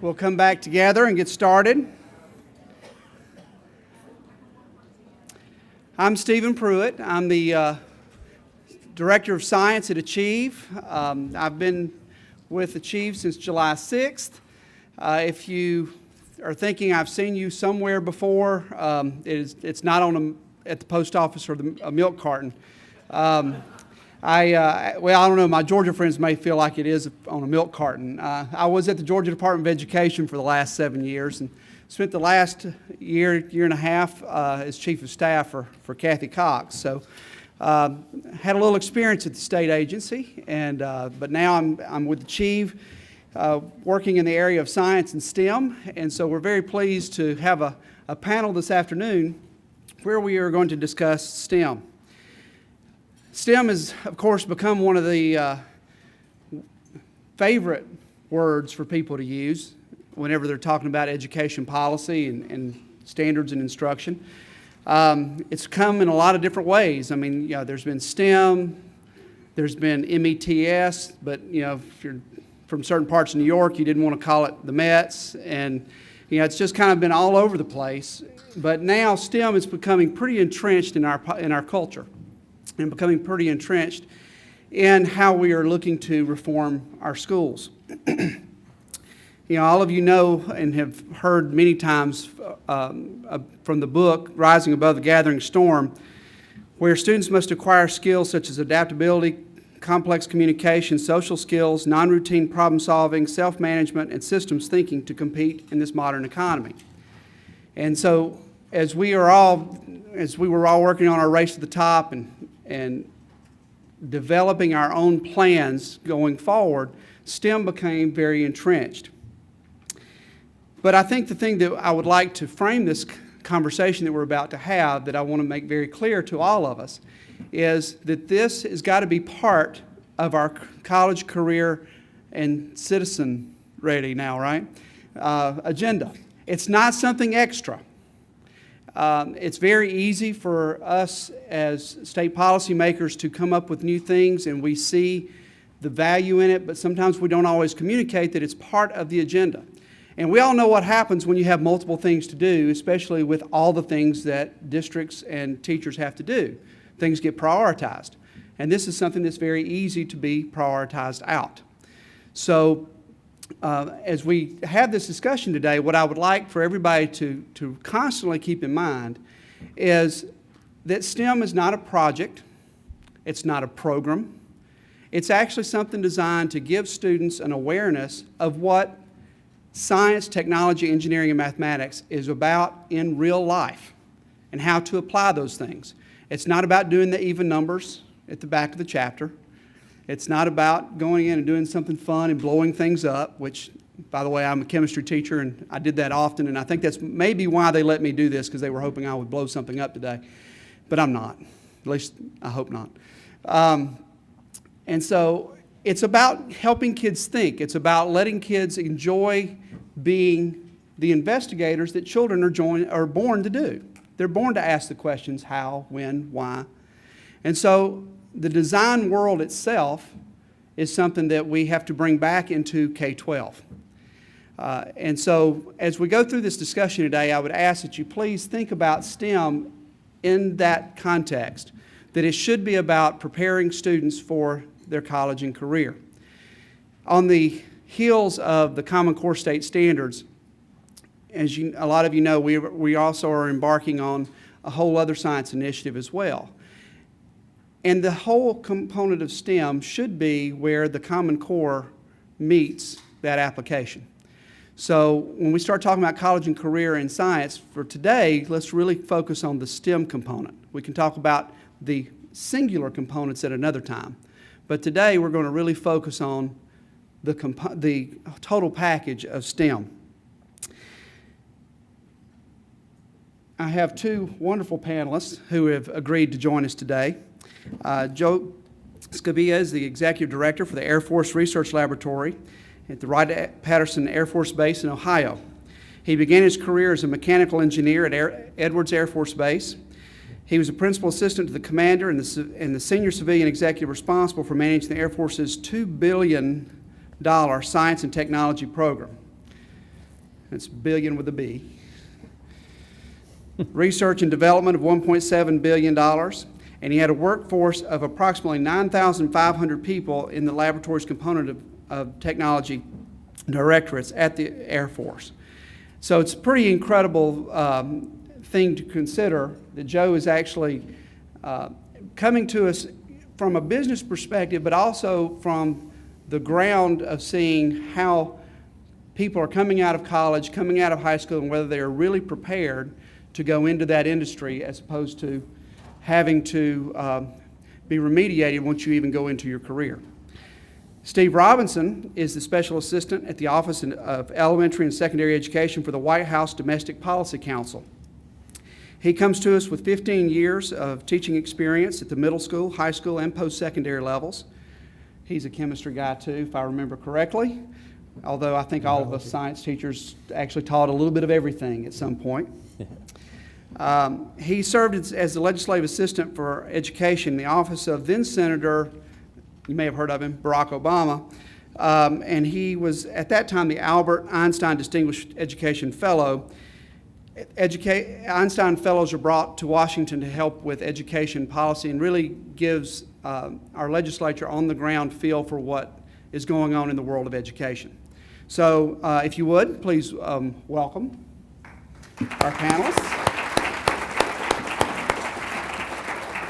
We'll come back together and get started. I'm Stephen Pruitt. I'm the Director of Science at Achieve. I've been with Achieve since July 6th. If you are thinking I've seen you somewhere before, it's not at the post office or a milk carton. I don't know, my Georgia friends may feel like it is on a milk carton. I was at the Georgia Department of Education for the last 7 years and spent the last year and a half as Chief of Staff for Kathy Cox. So had a little experience at the state agency, but now I'm with Achieve, working in the area of science and STEM, and so we're very pleased to have a panel this afternoon where we are going to discuss STEM. STEM has, of course, become one of the favorite words for people to use whenever they're talking about education policy and standards and instruction. It's come in a lot of different ways. I mean, there's been STEM, there's been METS, but, if you're from certain parts of New York, you didn't want to call it the Mets, and, it's just kind of been all over the place. But now STEM is becoming pretty entrenched in our culture, and becoming pretty entrenched in how we are looking to reform our schools. All of you know and have heard many times from the book, Rising Above the Gathering Storm, where students must acquire skills such as adaptability, complex communication, social skills, non-routine problem solving, self-management, and systems thinking to compete in this modern economy. And so as we were all working on our race to the top and developing our own plans going forward, STEM became very entrenched. But I think the thing that I would like to frame this conversation that we're about to have, that I want to make very clear to all of us, is that this has got to be part of our college, career, and citizen ready now, right? Agenda. It's not something extra. It's very easy for us as state policymakers to come up with new things, and we see the value in it, but sometimes we don't always communicate that it's part of the agenda. And we all know what happens when you have multiple things to do, especially with all the things that districts and teachers have to do. Things get prioritized. And this is something that's very easy to be prioritized out. So as we have this discussion today, what I would like for everybody to constantly keep in mind is that STEM is not a project, it's not a program, it's actually something designed to give students an awareness of what science, technology, engineering, and mathematics is about in real life and how to apply those things. It's not about doing the even numbers at the back of the chapter. It's not about going in and doing something fun and blowing things up, which, by the way, I'm a chemistry teacher and I did that often, and I think that's maybe why they let me do this, because they were hoping I would blow something up today. But I'm not. At least I hope not. And so it's about helping kids think. It's about letting kids enjoy being the investigators that children are born to do. They're born to ask the questions how, when, why. And so the design world itself is something that we have to bring back into K-12. And so as we go through this discussion today, I would ask that you please think about STEM in that context, that it should be about preparing students for their college and career. On the heels of the Common Core State Standards, as a lot of you know, we also are embarking on a whole other science initiative as well. And the whole component of STEM should be where the Common Core meets that application. So when we start talking about college and career in science, for today, let's really focus on the STEM component. We can talk about the singular components at another time. But today, we're going to really focus on the total package of STEM. I have two wonderful panelists who have agreed to join us today. Joe Sciabica is the Executive Director for the Air Force Research Laboratory at the Wright-Patterson Air Force Base in Ohio. He began his career as a mechanical engineer at Edwards Air Force Base. He was a principal assistant to the commander and the senior civilian executive responsible for managing the Air Force's $2 billion science and technology program. It's billion with a B. Research and development of $1.7 billion. And he had a workforce of approximately 9,500 people in the laboratories component of technology directorates at the Air Force. So it's a pretty incredible thing to consider that Joe is actually coming to us from a business perspective, but also from the ground of seeing how people are coming out of college, coming out of high school, and whether they are really prepared to go into that industry as opposed to having to be remediated once you even go into your career. Steve Robinson is the Special Assistant at the Office of Elementary and Secondary Education for the White House Domestic Policy Council. He comes to us with 15 years of teaching experience at the middle school, high school, and post-secondary levels. He's a chemistry guy too, if I remember correctly, although I think all of us science teachers actually taught a little bit of everything at some point. He served as the legislative assistant for education in the office of then Senator, you may have heard of him, Barack Obama, and he was at that time the Albert Einstein Distinguished Education Fellow. Einstein Fellows are brought to Washington to help with education policy and really gives our legislature on the ground feel for what is going on in the world of education. So if you would, please welcome our panelists.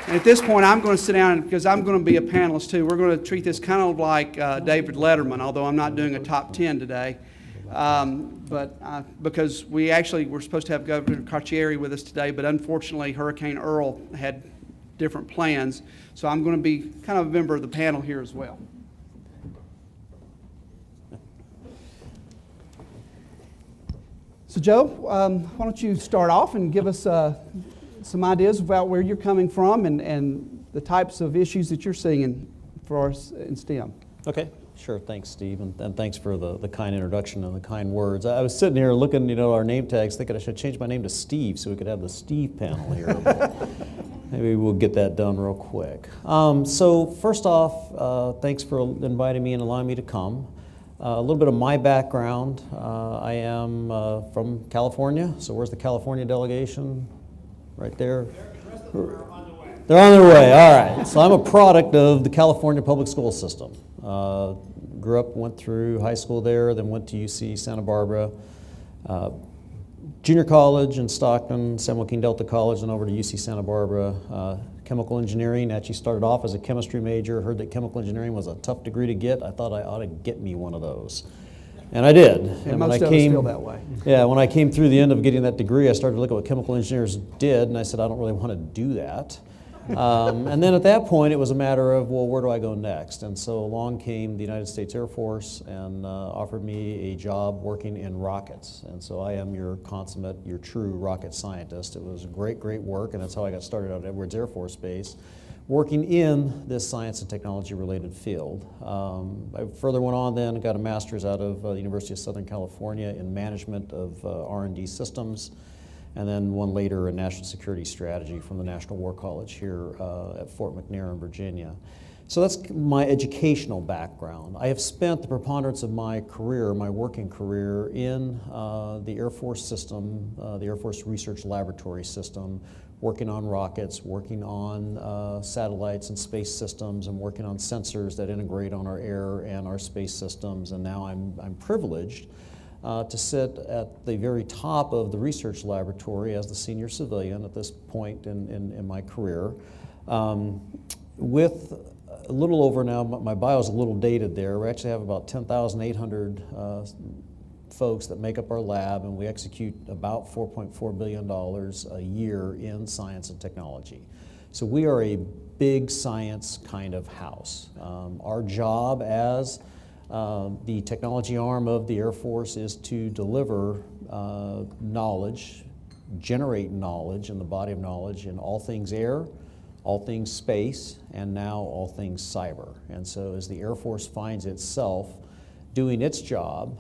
And at this point, I'm going to sit down because I'm going to be a panelist too. We're going to treat this kind of like David Letterman, although I'm not doing a top 10 today. Because we're supposed to have Governor Carcieri with us today, but unfortunately Hurricane Earl had different plans. So I'm going to be kind of a member of the panel here as well. So Joe, why don't you start off and give us some ideas about where you're coming from and the types of issues that you're seeing for us in STEM. Okay, sure. Thanks, Steve, and thanks for the kind introduction and the kind words. I was sitting here looking, our name tags, thinking I should change my name to Steve so we could have the Steve panel here. Maybe we'll get that done real quick. So first off, thanks for inviting me and allowing me to come. A little bit of my background. I am from California. So where's the California delegation? Right there. They're on their way. All right. So I'm a product of the California public school system. Grew up, went through high school there, then went to UC Santa Barbara, junior college in Stockton, San Joaquin Delta College, and over to UC Santa Barbara. Chemical engineering. Actually started off as a chemistry major. Heard that chemical engineering was a tough degree to get. I thought I ought to get me one of those. And I did. And most of us feel that way. Yeah, when I came through the end of getting that degree, I started to look at what chemical engineers did, and I said, I don't really want to do that. And then at that point, it was a matter of, well, where do I go next? And so along came the United States Air Force and offered me a job working in rockets. And so I am your consummate, your true rocket scientist. It was great, great work, and that's how I got started out at Edwards Air Force Base, working in this science and technology related field. I further went on then and got a master's out of the University of Southern California in management of R&D systems, and then one later in national security strategy from the National War College here at Fort McNair in Virginia. So that's my educational background. I have spent the preponderance of my career, my working career, in the Air Force system, the Air Force Research Laboratory system, working on rockets, working on satellites and space systems, and working on sensors that integrate on our air and our space systems. And now I'm privileged to sit at the very top of the research laboratory as the senior civilian at this point in my career. With a little over now, my bio is a little dated there. We actually have about 10,800 folks that make up our lab, and we execute about $4.4 billion a year in science and technology. So we are a big science kind of house. Our job as the technology arm of the Air Force is to deliver knowledge, generate knowledge in the body of knowledge in all things air, all things space, and now all things cyber. And so as the Air Force finds itself doing its job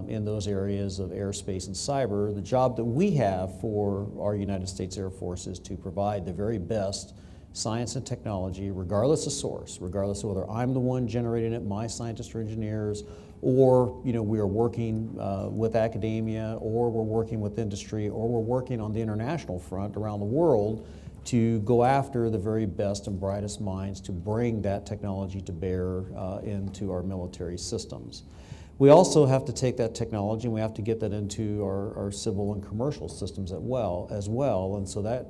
in those areas of airspace and cyber, the job that we have for our United States Air Force is to provide the very best science and technology, regardless of source, regardless of whether I'm the one generating it, my scientists or engineers, or we are working with academia, or we're working with industry, or we're working on the international front around the world to go after the very best and brightest minds to bring that technology to bear into our military systems. We also have to take that technology and we have to get that into our civil and commercial systems as well, and so that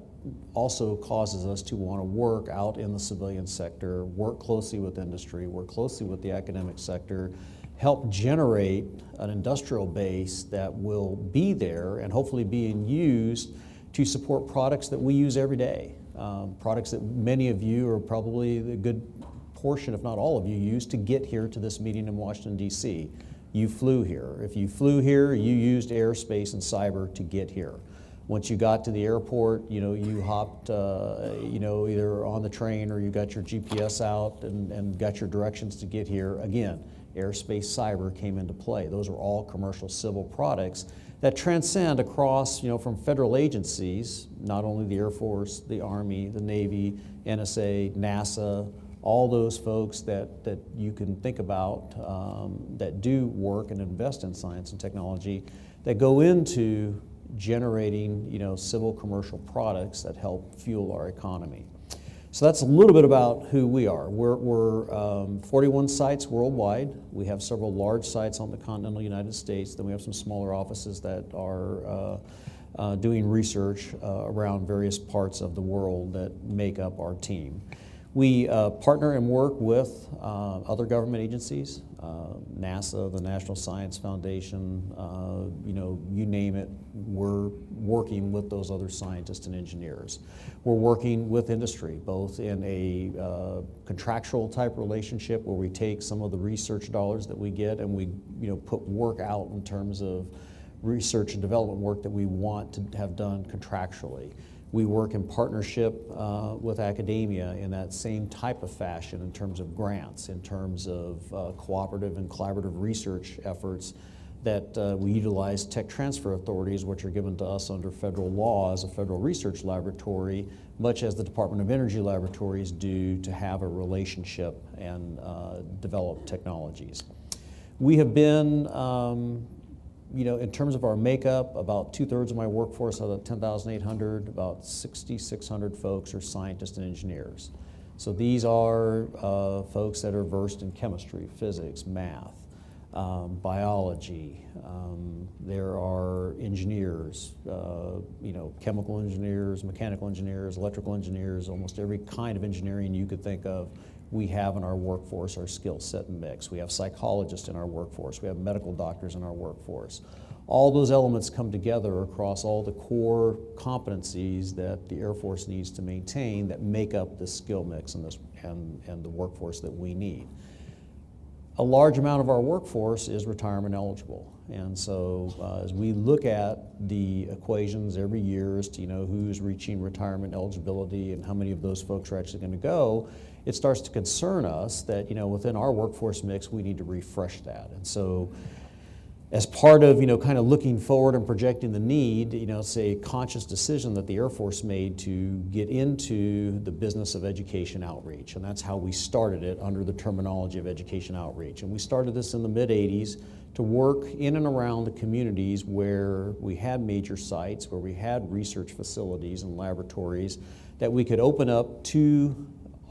also causes us to want to work out in the civilian sector, work closely with industry, work closely with the academic sector, help generate an industrial base that will be there and hopefully being used to support products that we use every day, products that many of you, or probably a good portion, if not all of you, use to get here to this meeting in Washington, D.C. You flew here. If you flew here, you used airspace and cyber to get here. Once you got to the airport, you hopped, either on the train or you got your GPS out and got your directions to get here. Again, airspace, cyber came into play. Those are all commercial civil products that transcend across, from federal agencies, not only the Air Force, the Army, the Navy, NSA, NASA, all those folks that you can think about that do work and invest in science and technology that go into generating, civil commercial products that help fuel our economy. So that's a little bit about who we are. We're 41 sites worldwide. We have several large sites on the continental United States. Then we have some smaller offices that are doing research around various parts of the world that make up our team. We partner and work with other government agencies, NASA, the National Science Foundation, you name it, we're working with those other scientists and engineers. We're working with industry, both in a contractual type relationship where we take some of the research dollars that we get and we put work out in terms of research and development work that we want to have done contractually. We work in partnership with academia in that same type of fashion in terms of grants, in terms of cooperative and collaborative research efforts that we utilize tech transfer authorities, which are given to us under federal law as a federal research laboratory, much as the Department of Energy laboratories do to have a relationship and develop technologies. We have been in terms of our makeup, about 2/3 of my workforce, out of 10,800, about 6,600 folks are scientists and engineers. So these are folks that are versed in chemistry, physics, math, biology. There are engineers, chemical engineers, mechanical engineers, electrical engineers, almost every kind of engineering you could think of. We have in our workforce, our skill set and mix. We have psychologists in our workforce. We have medical doctors in our workforce. All those elements come together across all the core competencies that the Air Force needs to maintain that make up the skill mix and the workforce that we need. A large amount of our workforce is retirement eligible. And so as we look at the equations every year as to who's reaching retirement eligibility and how many of those folks are actually going to go, it starts to concern us that within our workforce mix we need to refresh that. And so as part of kind of looking forward and projecting the need, it's a conscious decision that the Air Force made to get into the business of education outreach, and that's how we started it under the terminology of education outreach. And we started this in the mid-'80s to work in and around the communities where we had major sites, where we had research facilities and laboratories that we could open up to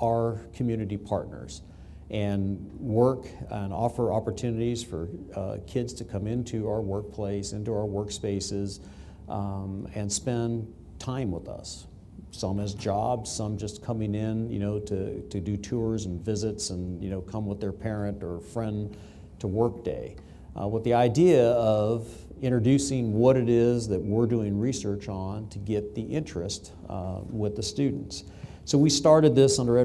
our community partners and work and offer opportunities for kids to come into our workplace, into our workspaces, and spend time with us. Some as jobs, some just coming in, to do tours and visits and, come with their parent or friend to work day. With the idea of introducing what it is that we're doing research on to get the interest with the students. So we started this under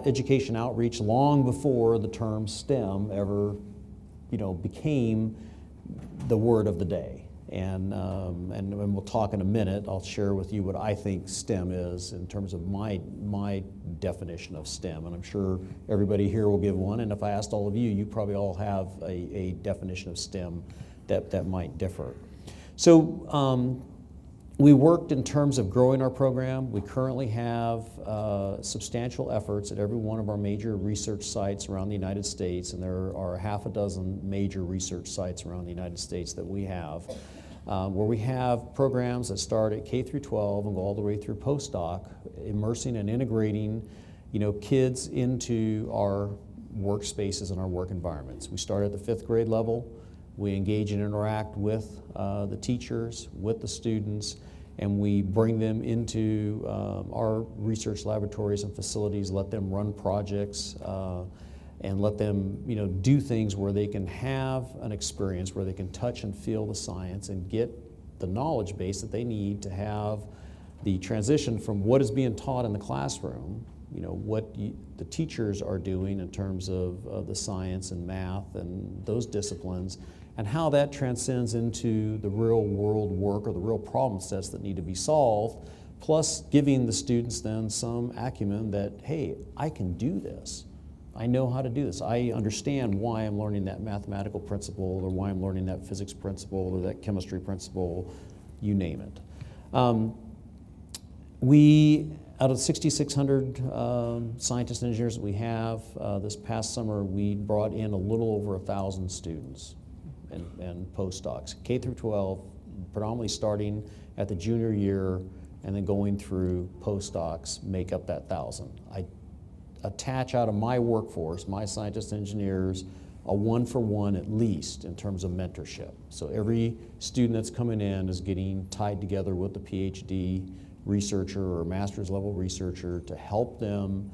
education outreach long before the term STEM ever, became the word of the day. And we'll talk in a minute. I'll share with you what I think STEM is in terms of my definition of STEM. And I'm sure everybody here will give one. And if I asked all of you, you probably all have a definition of STEM that might differ. So We worked in terms of growing our program. We currently have substantial efforts at every one of our major research sites around the United States, and there are half a dozen major research sites around the United States that we have, where we have programs that start at K through 12 and go all the way through postdoc, immersing and integrating, kids into our workspaces and our work environments. We start at the 5th grade level. We engage and interact with the teachers, with the students, and we bring them into our research laboratories and facilities, let them run projects, and let them do things where they can have an experience, where they can touch and feel the science and get the knowledge base that they need to have the transition from what is being taught in the classroom, what the teachers are doing in terms of the science and math and those disciplines, and how that transcends into the real world work or the real problem sets that need to be solved, plus giving the students then some acumen that, hey, I can do this. I know how to do this. I understand why I'm learning that mathematical principle, or why I'm learning that physics principle, or that chemistry principle, you name it. Out of 6,600 scientists and engineers that we have, this past summer we brought in a little over 1,000 students and postdocs, K through 12, predominantly starting at the junior year and then going through postdocs, make up that 1,000. I attach out of my workforce, my scientists and engineers, a 1-for-1 at least in terms of mentorship. So every student that's coming in is getting tied together with a PhD researcher or master's level researcher to help them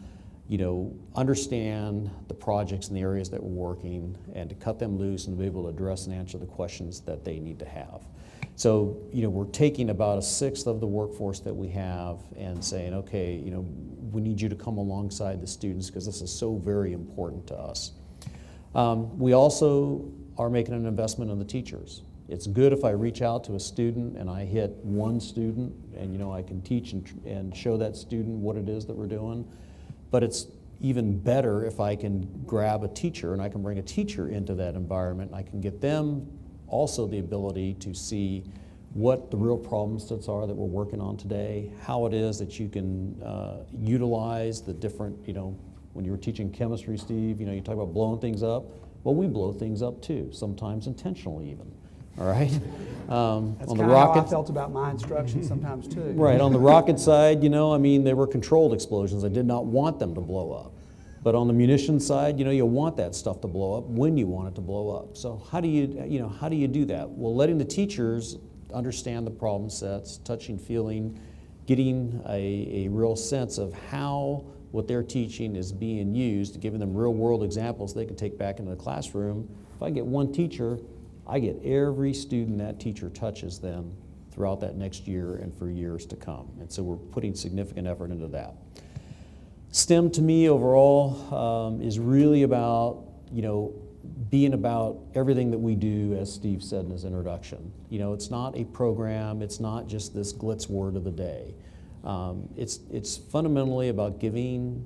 understand the projects and the areas that we're working, and to cut them loose and to be able to address and answer the questions that they need to have. So, we're taking about 1/6 of the workforce that we have and saying, okay, we need you to come alongside the students because this is so very important to us. We also are making an investment in the teachers. It's good if I reach out to a student and I hit one student and I can teach and show that student what it is that we're doing. But it's even better if I can grab a teacher and I can bring a teacher into that environment. And I can get them also the ability to see what the real problem sets are that we're working on today, how it is that you can utilize the different, when you were teaching chemistry, Steve, you talk about blowing things up. Well, we blow things up too, sometimes intentionally even. All right. That's on kind the of rocket, how I felt about my instructions sometimes too. right. On the rocket side, they were controlled explosions. I did not want them to blow up. But on the munitions side, you want that stuff to blow up when you want it to blow up. So how do you do that? Well, letting the teachers understand the problem sets, touching, feeling, getting a real sense of how what they're teaching is being used, giving them real world examples they can take back into the classroom. If I get one teacher, I get every student that teacher touches then throughout that next year and for years to come. And so we're putting significant effort into that. STEM to me overall is really about, being about everything that we do, as Steve said in his introduction. It's not a program, it's not just this glitz word of the day. It's fundamentally about giving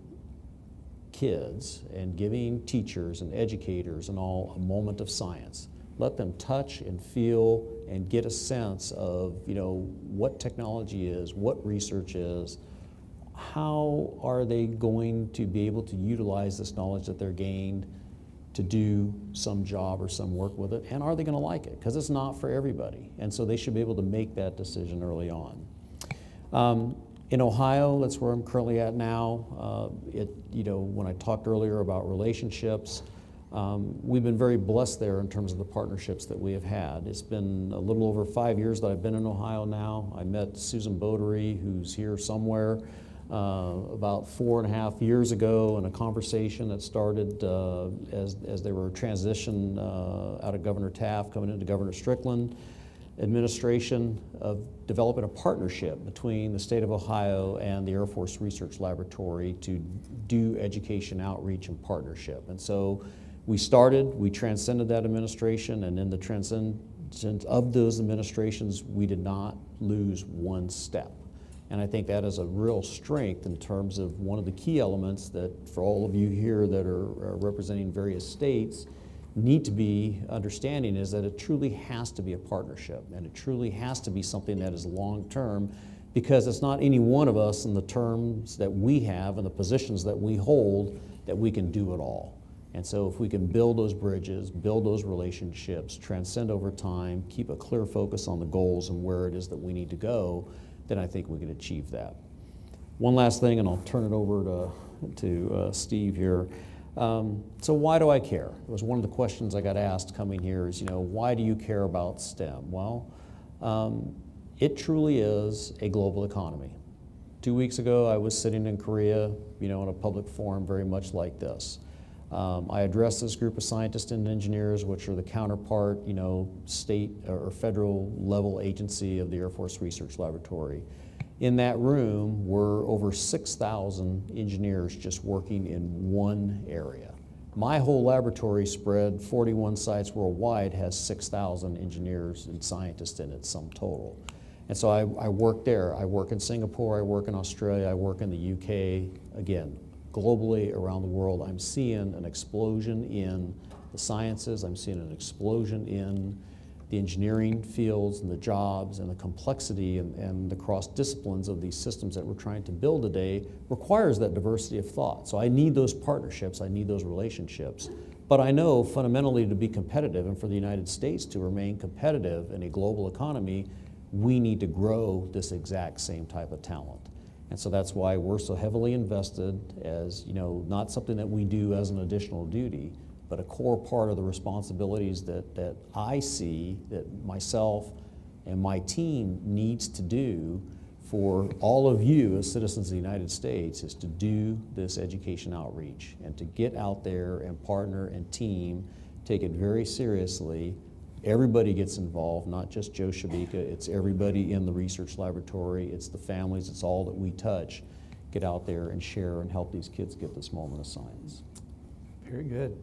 kids and giving teachers and educators and all a moment of science. Let them touch and feel and get a sense of, what technology is, what research is, how are they going to be able to utilize this knowledge that they're gained to do some job or some work with it, and are they going to like it? Because it's not for everybody, and so they should be able to make that decision early on. In Ohio, that's where I'm currently at now. When I talked earlier about relationships, we've been very blessed there in terms of the partnerships that we have had. It's been a little over 5 years that I've been in Ohio now. I met Susan Bodery, who's here somewhere, about 4.5 years ago in a conversation that started as they were transitioned out of Governor Taft coming into Governor Strickland administration, of developing a partnership between the state of Ohio and the Air Force Research Laboratory to do education outreach and partnership. And so we transcended that administration, and in the transcendence of those administrations, we did not lose one step. And I think that is a real strength in terms of one of the key elements that, for all of you here that are representing various states, need to be understanding is that it truly has to be a partnership, and it truly has to be something that is long-term, because it's not any one of us in the terms that we have and the positions that we hold that we can do it all. And so if we can build those bridges, build those relationships, transcend over time, keep a clear focus on the goals and where it is that we need to go, then I think we can achieve that. One last thing, and I'll turn it over to Steve here. So why do I care? It was one of the questions I got asked coming here is, why do you care about STEM? Well, it truly is a global economy. 2 weeks ago, I was sitting in Korea, in a public forum very much like this. I addressed this group of scientists and engineers, which are the counterpart, state or federal level agency of the Air Force Research Laboratory. In that room were over 6,000 engineers just working in one area. My whole laboratory, spread 41 sites worldwide, has 6,000 engineers and scientists in it, sum total. And so I work there. I work in Singapore, I work in Australia, I work in the UK. Again, globally around the world, I'm seeing an explosion in the sciences, I'm seeing an explosion in the engineering fields and the jobs, and the complexity and the cross disciplines of these systems that we're trying to build today requires that diversity of thought. So I need those partnerships, I need those relationships. But I know fundamentally to be competitive and for the United States to remain competitive in a global economy, we need to grow this exact same type of talent. And so that's why we're so heavily invested as, not something that we do as an additional duty, but a core part of the responsibilities that I see that myself and my team needs to do for all of you as citizens of the United States is to do this education outreach and to get out there and partner and team, take it very seriously. Everybody gets involved, not just Joe Sciabica, it's everybody in the research laboratory, it's the families, it's all that we touch. Get out there and share and help these kids get this moment of science. Very good.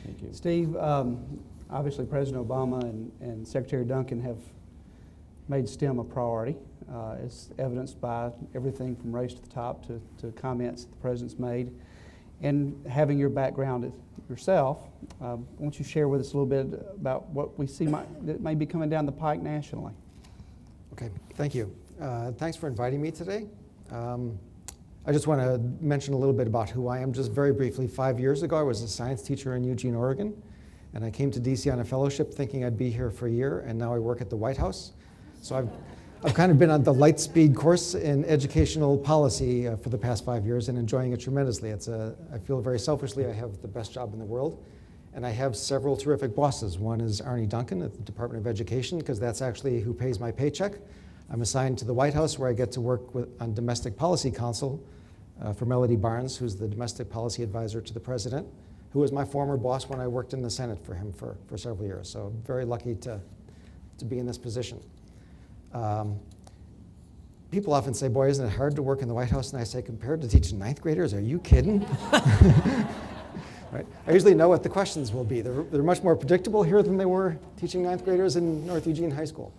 Thank you. Steve, obviously President Obama and Secretary Duncan have made STEM a priority, as evidenced by everything from Race to the Top to comments that the President's made. And having your background yourself, why don't you share with us a little bit about what we see that may be coming down the pike nationally? Okay, thank you. Thanks for inviting me today. I just want to mention a little bit about who I am, just very briefly. 5 years ago, I was a science teacher in Eugene, Oregon, and I came to DC on a fellowship thinking I'd be here for a year, and now I work at the White House. So I've kind of been on the light speed course in educational policy for the past 5 years and enjoying it tremendously. I feel very selfishly I have the best job in the world, and I have several terrific bosses. One is Arnie Duncan at the Department of Education, because that's actually who pays my paycheck. I'm assigned to the White House, where I get to work on Domestic Policy Council for Melody Barnes, who's the Domestic Policy Advisor to the President, who was my former boss when I worked in the Senate for him for several years. So I'm very lucky to be in this position. People often say, boy, isn't it hard to work in the White House? And I say, compared to teaching ninth graders, are you kidding? Right? I usually know what the questions will be. They're much more predictable here than they were teaching ninth graders in North Eugene High School.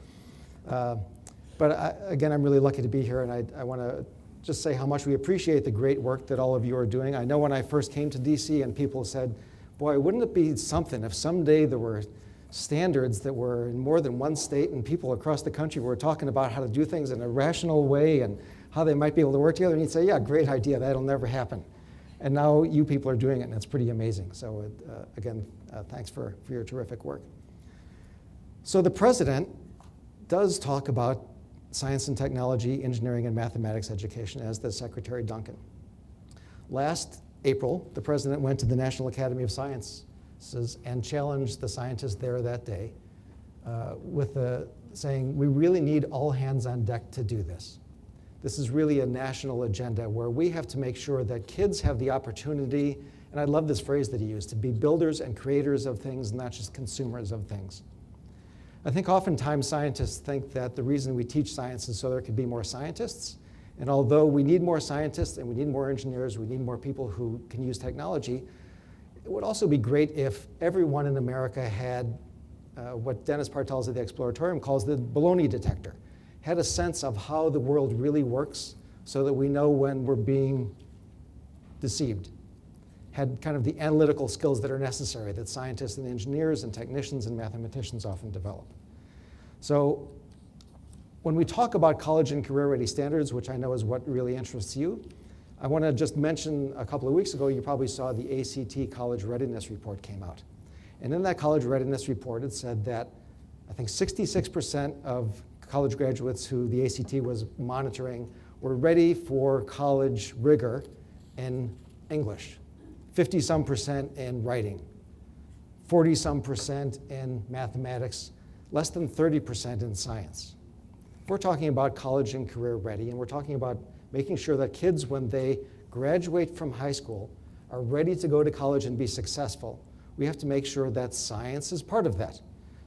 But again, I'm really lucky to be here, and I want to just say how much we appreciate the great work that all of you are doing. I know when I first came to DC and people said, boy, wouldn't it be something if someday there were standards that were in more than one state and people across the country were talking about how to do things in a rational way and how they might be able to work together, and you'd say, yeah, great idea, that'll never happen. And now you people are doing it, and it's pretty amazing. So again, thanks for your terrific work. So the President does talk about science and technology, engineering, and mathematics education, as does Secretary Duncan. Last April, the President went to the National Academy of Sciences and challenged the scientists there that day with saying, we really need all hands on deck to do this. This is really a national agenda where we have to make sure that kids have the opportunity, and I love this phrase that he used, to be builders and creators of things, not just consumers of things. I think oftentimes scientists think that the reason we teach science is so there could be more scientists. And although we need more scientists and we need more engineers, we need more people who can use technology, it would also be great if everyone in America had what Dennis Partells at the Exploratorium calls the baloney detector, had a sense of how the world really works so that we know when we're being deceived. had kind of the analytical skills that are necessary that scientists and engineers and technicians and mathematicians often develop. So when we talk about college and career ready standards, which I know is what really interests you, I want to just mention a couple of weeks ago, you probably saw the ACT College Readiness Report came out. And in that college readiness report, it said that I think 66% of college graduates who the ACT was monitoring were ready for college rigor in English, 50-some% in writing, 40-some% in mathematics, less than 30% in science. We're talking about college and career ready, and we're talking about making sure that kids, when they graduate from high school, are ready to go to college and be successful. We have to make sure that science is part of that.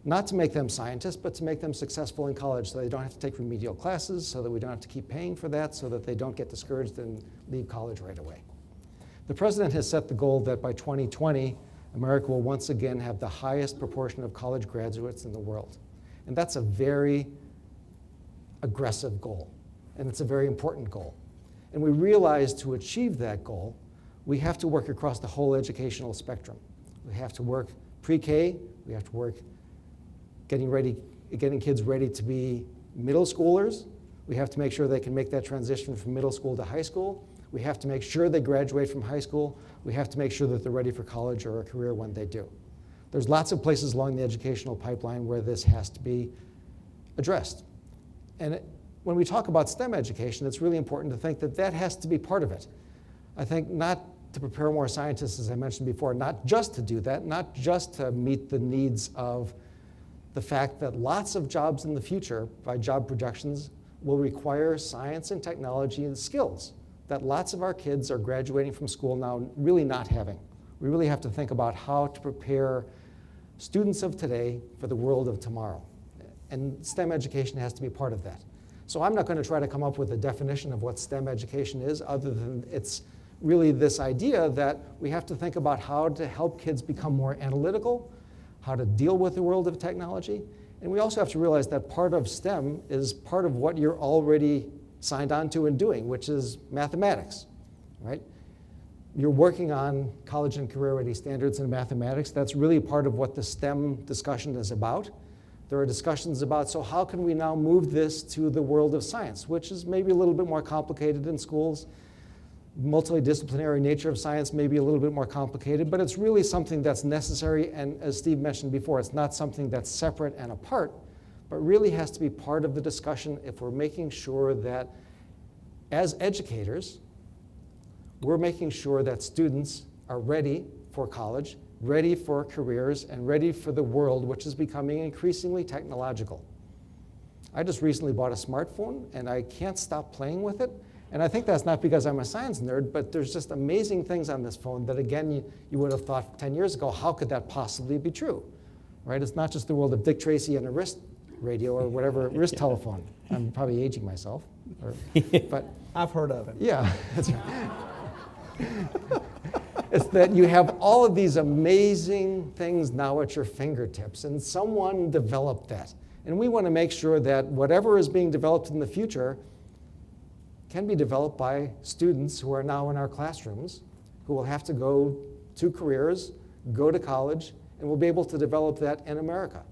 Not to make them scientists, but to make them successful in college so they don't have to take remedial classes, so that we don't have to keep paying for that, so that they don't get discouraged and leave college right away. The president has set the goal that by 2020, America will once again have the highest proportion of college graduates in the world. And that's a very aggressive goal, and it's a very important goal. And we realize to achieve that goal, we have to work across the whole educational spectrum. We have to work pre-K, we have to work getting kids ready to be middle schoolers. We have to make sure they can make that transition from middle school to high school. We have to make sure they graduate from high school. We have to make sure that they're ready for college or a career when they do. There's lots of places along the educational pipeline where this has to be addressed. And when we talk about STEM education, it's really important to think that that has to be part of it. I think not to prepare more scientists, as I mentioned before, not just to do that, not just to meet the needs of the fact that lots of jobs in the future, by job projections, will require science and technology and skills that lots of our kids are graduating from school now really not having. We really have to think about how to prepare students of today for the world of tomorrow. And STEM education has to be part of that. So I'm not going to try to come up with a definition of what STEM education is, other than it's really this idea that we have to think about how to help kids become more analytical, how to deal with the world of technology. And we also have to realize that part of STEM is part of what you're already signed on to and doing, which is mathematics, right? You're working on college and career ready standards in mathematics. That's really part of what the STEM discussion is about. There are discussions about, so how can we now move this to the world of science, which is maybe a little bit more complicated in schools. Multidisciplinary nature of science may be a little bit more complicated, but it's really something that's necessary, and as Steve mentioned before, it's not something that's separate and apart, but really has to be part of the discussion if we're making sure that, as educators, we're making sure that students are ready for college, ready for careers, and ready for the world, which is becoming increasingly technological. I just recently bought a smartphone, and I can't stop playing with it. And I think that's not because I'm a science nerd, but there's just amazing things on this phone that, again, you would have thought 10 years ago, how could that possibly be true, right? It's not just the world of Dick Tracy and a wrist radio or whatever, wrist telephone. I'm probably aging myself. But I've heard of it. Yeah, that's right. It's that you have all of these amazing things now at your fingertips, and someone developed that. And we want to make sure that whatever is being developed in the future can be developed by students who are now in our classrooms, who will have to go to careers, go to college, and will be able to develop that in America.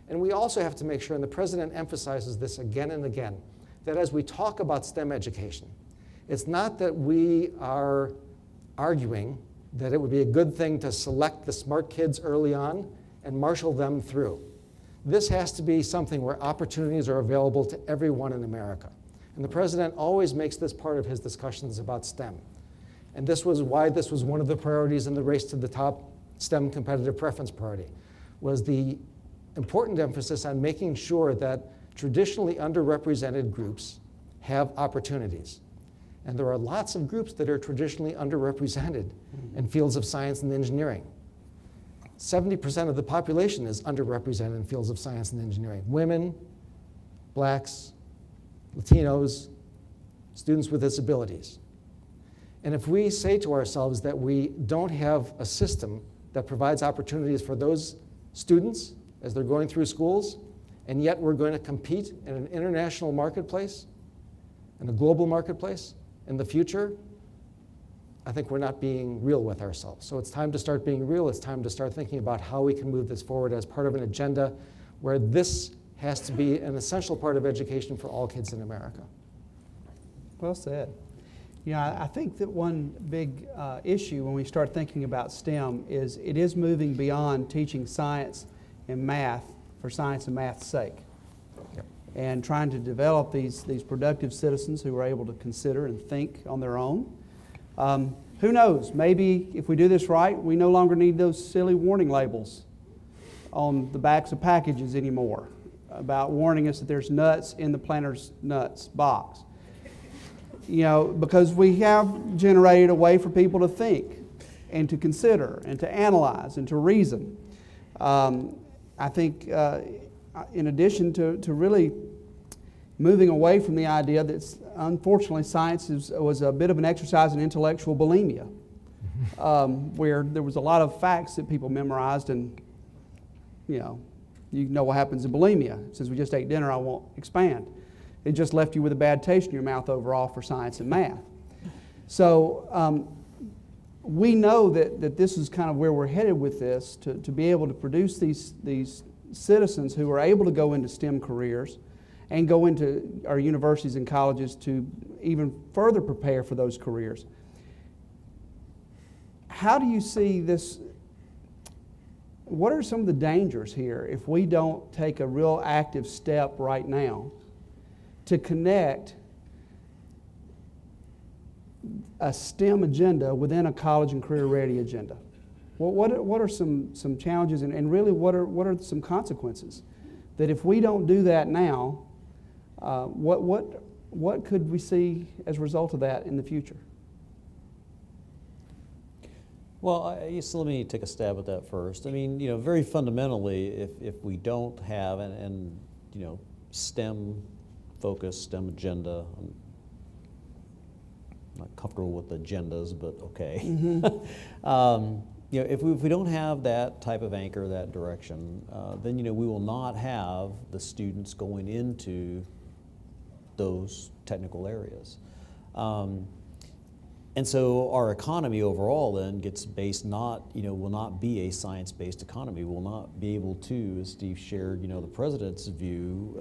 And we also have to make sure, and the president emphasizes this again and again, that as we talk about STEM education, it's not that we are arguing that it would be a good thing to select the smart kids early on and marshal them through. This has to be something where opportunities are available to everyone in America. And the president always makes this part of his discussions about STEM. And this was why this was one of the priorities in the race to the top STEM competitive preference priority, was the important emphasis on making sure that traditionally underrepresented groups have opportunities. And there are lots of groups that are traditionally underrepresented in fields of science and engineering. 70% of the population is underrepresented in fields of science and engineering. Women, blacks, Latinos, students with disabilities. And if we say to ourselves that we don't have a system that provides opportunities for those students as they're going through schools, and yet we're going to compete in an international marketplace, in a global marketplace in the future, I think we're not being real with ourselves. So it's time to start being real. It's time to start thinking about how we can move this forward as part of an agenda where this has to be an essential part of education for all kids in America. Well said. You know, I think that one big issue when we start thinking about STEM is it is moving beyond teaching science and math for science and math's sake. Yep. And trying to develop these productive citizens who are able to consider and think on their own. Who knows, maybe if we do this right, we no longer need those silly warning labels on the backs of packages anymore about warning us that there's nuts in the planter's nuts box. You know, because we have generated a way for people to think and to consider and to analyze and to reason. I think in addition to really moving away from the idea that unfortunately science was a bit of an exercise in intellectual bulimia, where there was a lot of facts that people memorized, and you know what happens in bulimia. Since we just ate dinner, I won't expand. It just left you with a bad taste in your mouth overall for science and math. So we know that this is kind of where we're headed with this, to be able to produce these citizens who are able to go into STEM careers and go into our universities and colleges to even further prepare for those careers. How do you see this? What are some of the dangers here if we don't take a real active step right now to connect a STEM agenda within a college and career ready agenda? What are some challenges and really what are some consequences that if we don't do that now, what could we see as a result of that in the future? Well, so let me take a stab at that first. I mean, you know, very fundamentally, if we don't have and you know, STEM focus, STEM agenda. I'm not comfortable with agendas, but okay. Mm-hmm. You know, if we don't have that type of anchor, that direction, then you know we will not have the students going into those technical areas. And so our economy overall then gets based will not be a science-based economy. We'll not be able to, as Steve shared, you know, the president's view,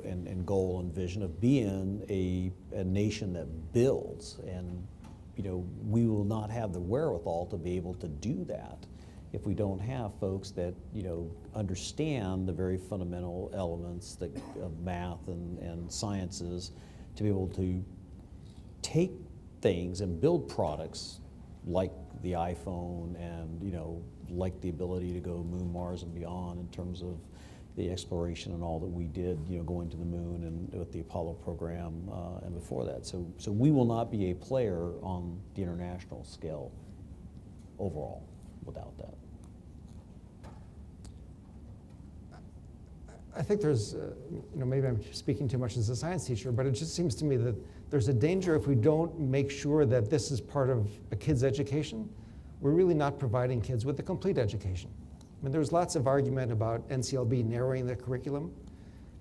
and goal and vision of being a nation that builds. And, you know, we will not have the wherewithal to be able to do that if we don't have folks that, you know, understand the very fundamental elements of math and sciences to be able to take things and build products like the iPhone and, you know, like the ability to go moon, Mars, and beyond in terms of the exploration and all that we did, you know, going to the moon and with the Apollo program and before that. So we will not be a player on the international scale overall without that. I think there's, maybe I'm speaking too much as a science teacher, but it just seems to me that there's a danger if we don't make sure that this is part of a kid's education. We're really not providing kids with a complete education. I mean, there's lots of argument about NCLB narrowing the curriculum.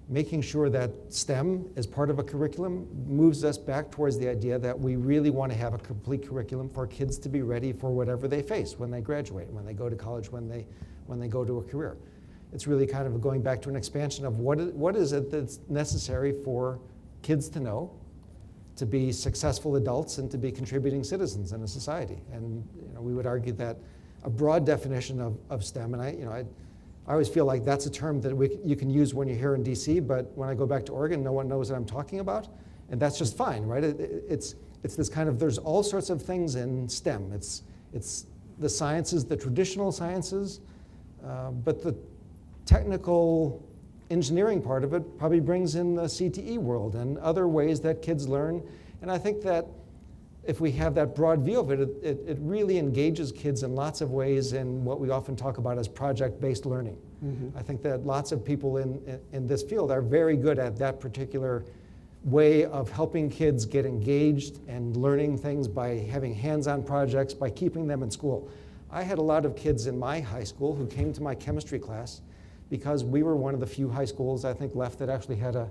Making sure that STEM is part of a curriculum moves us back towards the idea that we really want to have a complete curriculum for kids to be ready for whatever they face when they graduate, when they go to college, when they go to a career. It's really kind of going back to an expansion of what is it that's necessary for kids to know, to be successful adults and to be contributing citizens in a society. And we would argue that a broad definition of STEM, and I always feel like that's a term that you can use when you're here in DC, but when I go back to Oregon, no one knows what I'm talking about, and that's just fine, right? It's this kind of, there's all sorts of things in STEM. It's the sciences, the traditional sciences, but the technical engineering part of it probably brings in the CTE world and other ways that kids learn. And I think that if we have that broad view of it, it really engages kids in lots of ways in what we often talk about as project-based learning. Mm-hmm. I think that lots of people in this field are very good at that particular way of helping kids get engaged and learning things by having hands-on projects, by keeping them in school. I had a lot of kids in my high school who came to my chemistry class because we were one of the few high schools, I think, left that actually had a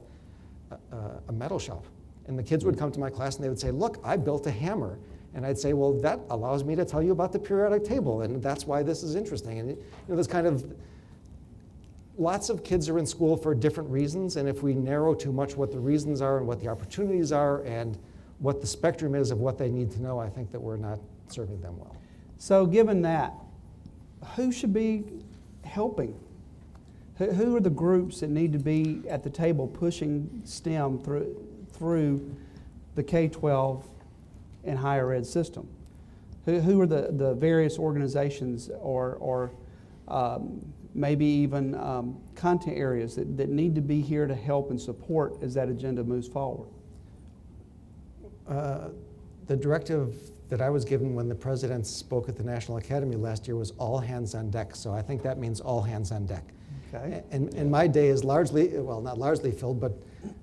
metal shop. And the kids would come to my class and they would say, look, I built a hammer. And I'd say, well, that allows me to tell you about the periodic table, and that's why this is interesting. And there's kind of, lots of kids are in school for different reasons, and if we narrow too much what the reasons are and what the opportunities are and what the spectrum is of what they need to know, I think that we're not serving them well. So given that, who should be helping? Who are the groups that need to be at the table pushing STEM through the K-12 and higher ed system? Who are the various organizations or maybe even content areas that need to be here to help and support as that agenda moves forward? The directive that I was given when the president spoke at the National Academy last year was all hands on deck. So I think that means all hands on deck. Okay. And my day is largely, well, not largely filled, but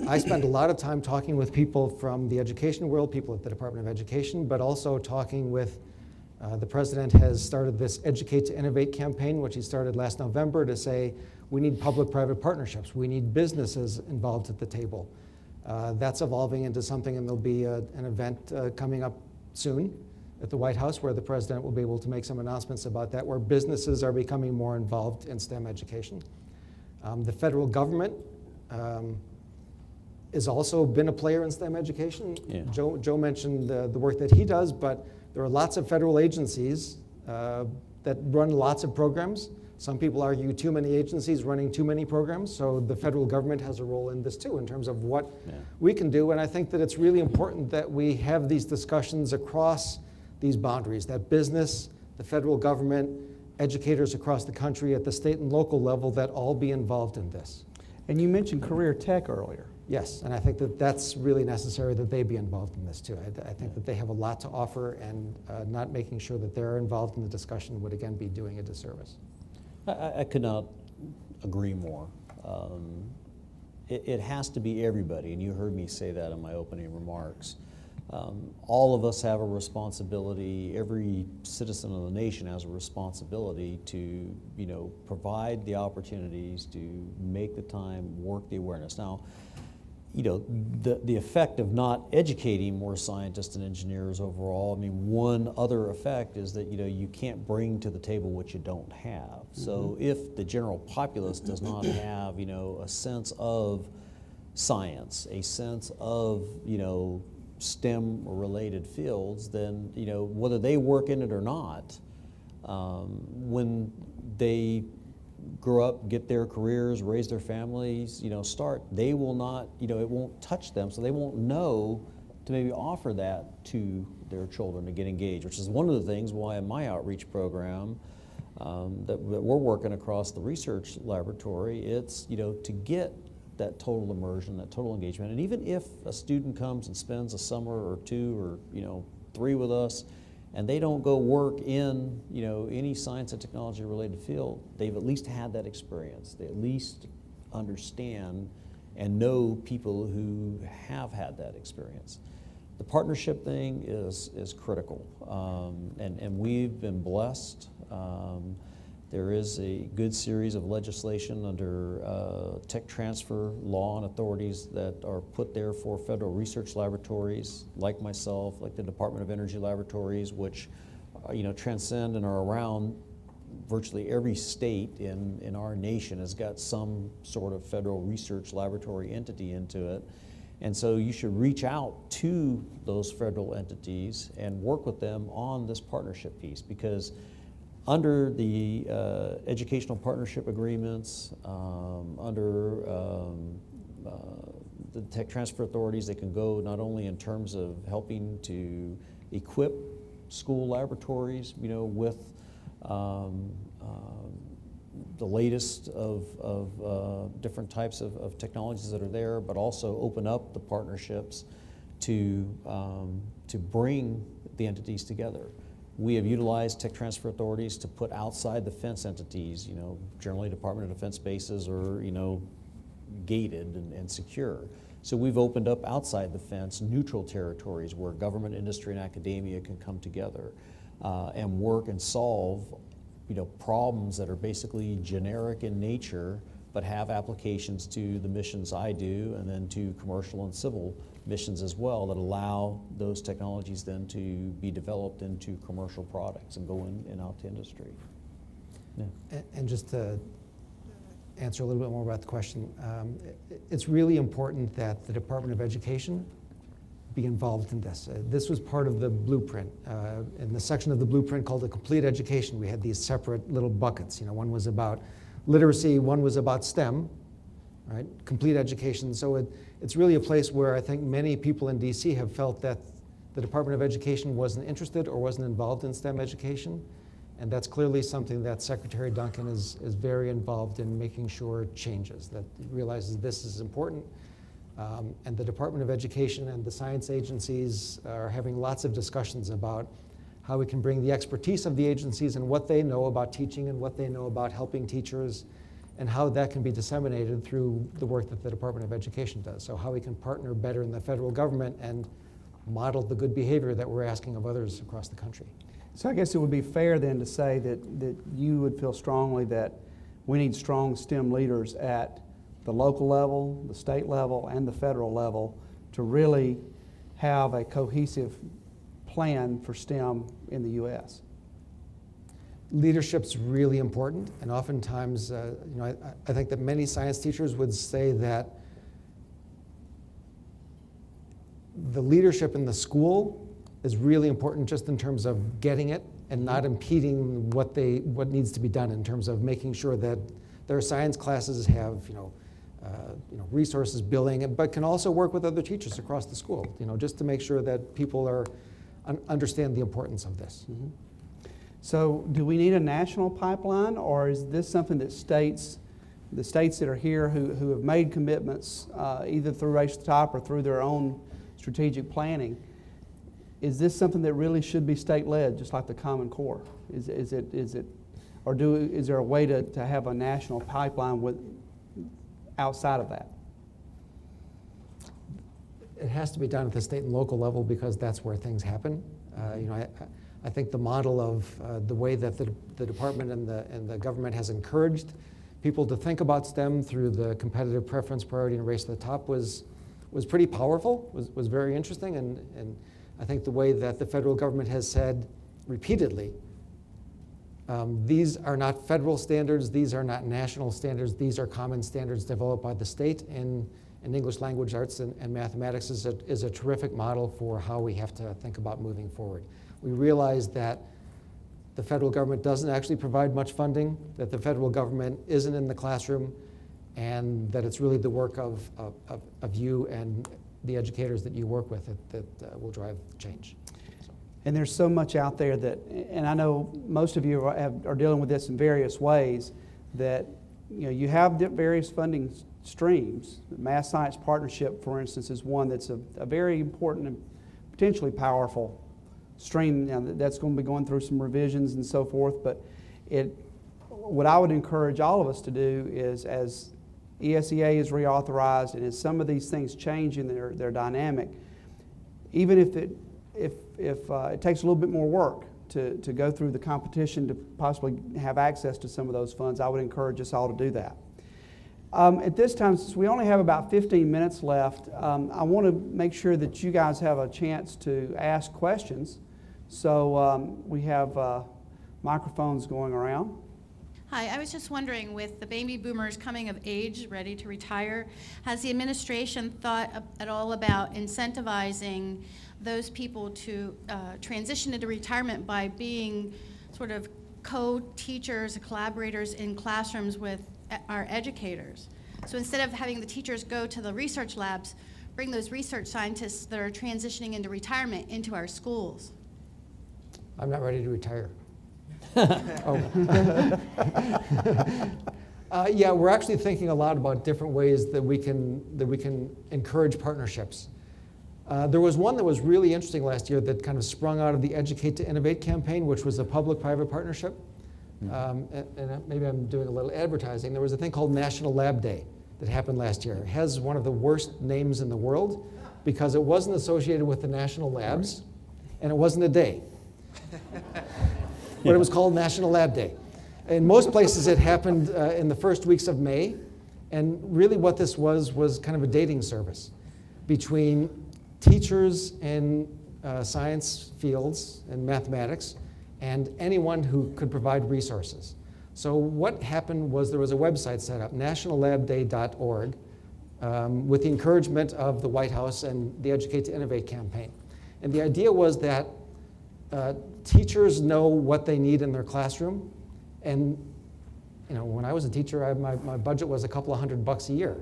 I spend a lot of time talking with people from the education world, people at the Department of Education, but also talking with, the president has started this Educate to Innovate campaign, which he started last November, to say we need public-private partnerships. We need businesses involved at the table. That's evolving into something, and there'll be an event coming up soon at the White House where the president will be able to make some announcements about that, where businesses are becoming more involved in STEM education. The federal government has also been a player in STEM education. Yeah. Joe mentioned the work that he does, but there are lots of federal agencies that run lots of programs. Some people argue too many agencies running too many programs, so the federal government has a role in this too in terms of what we can do, and I think that it's really important that we have these discussions across these boundaries, that business, the federal government, educators across the country at the state and local level, that all be involved in this. And you mentioned career tech earlier. Yes, and I think that that's really necessary that they be involved in this too. I think that they have a lot to offer, and not making sure that they're involved in the discussion would again be doing a disservice. I could not agree more. It has to be everybody, and you heard me say that in my opening remarks. All of us have a responsibility, every citizen of the nation has a responsibility to, provide the opportunities, to make the time, work the awareness. Now, the effect of not educating more scientists and engineers overall, one other effect is that, you can't bring to the table what you don't have. Mm-hmm. So if the general populace does not have, a sense of science, a sense of, STEM related fields, then, whether they work in it or not, when they grow up, get their careers, raise their families, they will not, it won't touch them, so they won't know to maybe offer that to their children to get engaged, which is one of the things why in my outreach program that we're working across the research laboratory, it's, to get that total immersion, that total engagement. And even if a student comes and spends a summer or two or, 3 with us, and they don't go work in, any science and technology related field, they've at least had that experience. They at least understand and know people who have had that experience. The partnership thing is critical, and we've been blessed. There is a good series of legislation under tech transfer law and authorities that are put there for federal research laboratories like myself, like the Department of Energy laboratories, which transcend and are around virtually every state in our nation has got some sort of federal research laboratory entity into it. And so you should reach out to those federal entities and work with them on this partnership piece, because under the educational partnership agreements, under the tech transfer authorities, they can go not only in terms of helping to equip school laboratories, with the latest of different types of technologies that are there, but also open up the partnerships to bring the entities together. We have utilized tech transfer authorities to put outside the fence entities, generally Department of Defense bases are, gated and secure. So we've opened up outside the fence neutral territories where government, industry, and academia can come together and work and solve, problems that are basically generic in nature but have applications to the missions I do, and then to commercial and civil missions as well, that allow those technologies then to be developed into commercial products and go in and out to industry. Yeah. And just to answer a little bit more about the question, it's really important that the Department of Education be involved in this. This was part of the blueprint. In the section of the blueprint called the Complete Education, we had these separate little buckets. One was about literacy, one was about STEM, right? Complete education. So it's really a place where I think many people in DC have felt that the Department of Education wasn't interested or wasn't involved in STEM education. And that's clearly something that Secretary Duncan is very involved in making sure changes, that he realizes this is important. And the Department of Education and the science agencies are having lots of discussions about how we can bring the expertise of the agencies and what they know about teaching and what they know about helping teachers, and how that can be disseminated through the work that the Department of Education does. So how we can partner better in the federal government and model the good behavior that we're asking of others across the country. So I guess it would be fair then to say that you would feel strongly that we need strong STEM leaders at the local level, the state level, and the federal level to really have a cohesive plan for STEM in the U.S. Leadership's really important, and oftentimes, I think that many science teachers would say that the leadership in the school is really important just in terms of getting it and not impeding what needs to be done in terms of making sure that their science classes have resources, billing, but can also work with other teachers across the school, just to make sure that people understand the importance of this. Mm-hmm. So do we need a national pipeline, or is this something that the states that are here who have made commitments either through Race to the Top or through their own strategic planning, is this something that really should be state-led, just like the Common Core? Is there a way to have a national pipeline outside of that? It has to be done at the state and local level because that's where things happen. I think the model of the way that the department and the government has encouraged people to think about STEM through the competitive preference, priority, and Race to the Top was pretty powerful, was very interesting, and I think the way that the federal government has said repeatedly, these are not federal standards, these are not national standards, these are common standards developed by the state in English language arts and mathematics is a terrific model for how we have to think about moving forward. We realize that the federal government doesn't actually provide much funding, that the federal government isn't in the classroom, and that it's really the work of you and the educators that you work with that will drive change. And there's so much out there and I know most of you are dealing with this in various ways, that you have various funding streams. The Math Science Partnership, for instance, is one that's a very important and potentially powerful stream. Now, that's going to be going through some revisions and so forth, but what I would encourage all of us to do is, as ESEA is reauthorized and as some of these things change in their dynamic, even if it takes a little bit more work to go through the competition to possibly have access to some of those funds, I would encourage us all to do that. At this time, since we only have about 15 minutes left, I want to make sure that you guys have a chance to ask questions. So we have microphones going around. Hi, I was just wondering, with the baby boomers coming of age, ready to retire, has the administration thought at all about incentivizing those people to transition into retirement by being sort of co-teachers, collaborators in classrooms with our educators? So instead of having the teachers go to the research labs, bring those research scientists that are transitioning into retirement into our schools. I'm not ready to retire. Yeah, we're actually thinking a lot about different ways that we can encourage partnerships. There was one that was really interesting last year that kind of sprung out of the Educate to Innovate campaign, which was a public-private partnership. And maybe I'm doing a little advertising. There was a thing called National Lab Day that happened last year. It has one of the worst names in the world because it wasn't associated with the national labs, and it wasn't a day. But it was called National Lab Day. In most places, it happened in the first weeks of May, And really what this was kind of a dating service between teachers in science fields and mathematics and anyone who could provide resources. So what happened was there was a website set up, nationallabday.org, with the encouragement of the White House and the Educate to Innovate campaign. And the idea was that teachers know what they need in their classroom. And when I was a teacher, my budget was a couple of $100 a year.